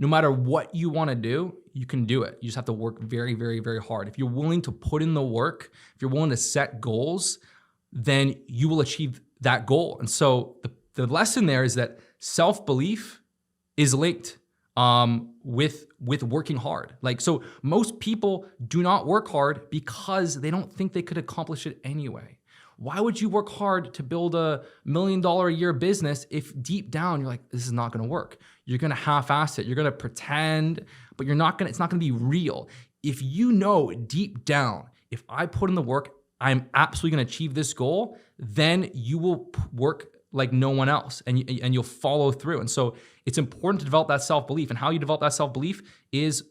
no matter what you want to do, you can do it. You just have to work very, very, very hard. If you're willing to put in the work, if you're willing to set goals, then you will achieve that goal. And so the lesson there is that self-belief is linked with working hard. Like, so most people do not work hard because they don't think they could accomplish it anyway. Why would you work hard to build $1 million a year business if deep down you're like, this is not gonna work? You're gonna half-ass it, you're gonna pretend, but it's not gonna be real. If you know deep down, if I put in the work, I'm absolutely gonna achieve this goal, then you will work like no one else and you'll follow through. And so it's important to develop that self-belief. And how you develop that self-belief is,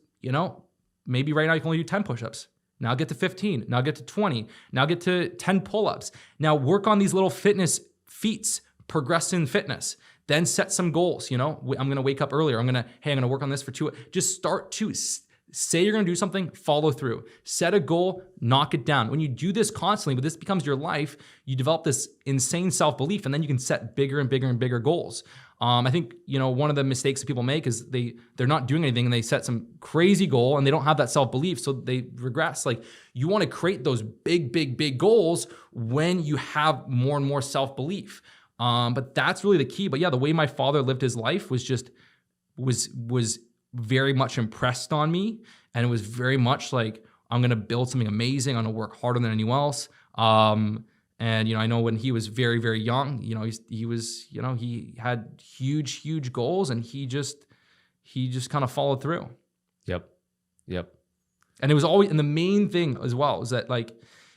maybe right now you can only do 10 push-ups. Now get to 15, now get to 20, now get to 10 pull-ups. Now work on these little fitness feats, progress in fitness. Then set some goals, I'm gonna wake up earlier. I'm gonna work on this for 2. Just start to say you're gonna do something, follow through. Set a goal, knock it down. When you do this constantly, but this becomes your life, you develop this insane self-belief, and then you can set bigger and bigger and bigger goals. I think, one of the mistakes that people make is they're not doing anything and they set some crazy goal and they don't have that self-belief, so they regress. Like, you wanna create those big, big, big goals when you have more and more self-belief. But that's really the key. But yeah, the way my father lived his life was very much impressed on me. And it was very much like, I'm gonna build something amazing, I'm gonna work harder than anyone else. And I know when he was very, very young, he had huge goals, and he just kind of followed through. Yep. And it was always, and the main thing as well is that, like,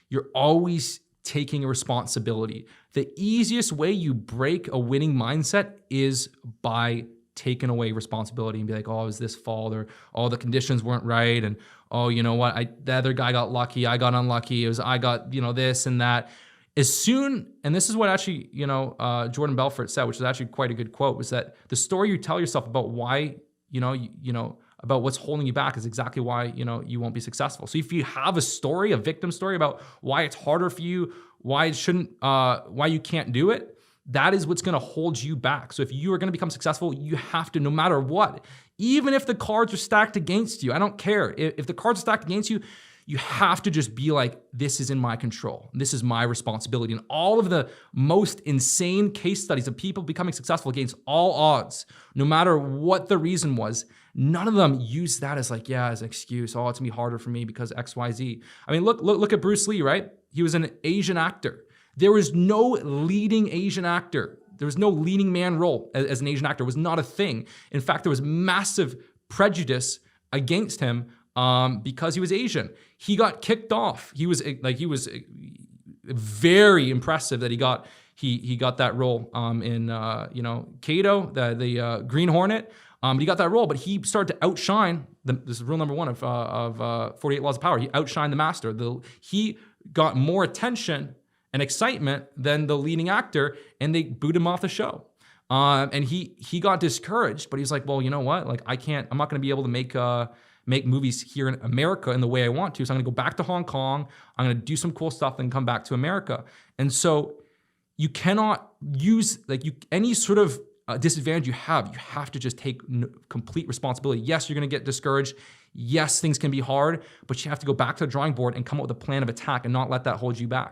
you're always taking a responsibility. The easiest way you break a winning mindset is by taking away responsibility and be like, oh, it was this fault, or oh, the conditions weren't right, and oh, you know what, the other guy got lucky, I got unlucky, I got this and that. As soon, and this is what actually, Jordan Belfort said, which is actually quite a good quote, was that the story you tell yourself about why, about what's holding you back is exactly why, you won't be successful. So if you have a story, a victim story about why it's harder for you, why you can't do it, that is what's gonna hold you back. So if you are gonna become successful, you have to, no matter what, even if the cards are stacked against you, I don't care. If the cards are stacked against you, you have to just be like, this is in my control. This is my responsibility. And all of the most insane case studies of people becoming successful against all odds, no matter what the reason was, none of them use that as like, as an excuse. Oh, it's gonna be harder for me because X, Y, Z. I mean, look at Bruce Lee, right? He was an Asian actor. There was no leading Asian actor. There was no leading man role as an Asian actor. It was not a thing. In fact, there was massive prejudice against him because he was Asian. He got kicked off. He was very impressive that he got that role in Kato, the Green Hornet. He got that role, but he started to outshine. This is rule number 1 of 48 Laws of Power. He outshined the master. He got more attention and excitement than the leading actor, and they booed him off the show. And he got discouraged, but he's like, well, you know what? Like, I'm not gonna be able to make movies here in America in the way I want to. So I'm gonna go back to Hong Kong. I'm gonna do some cool stuff, then come back to America. And so you cannot use any sort of disadvantage you have to just take complete responsibility. Yes, you're gonna get discouraged. Yes, things can be hard, but you have to go back to the drawing board and come up with a plan of attack and not let that hold you back.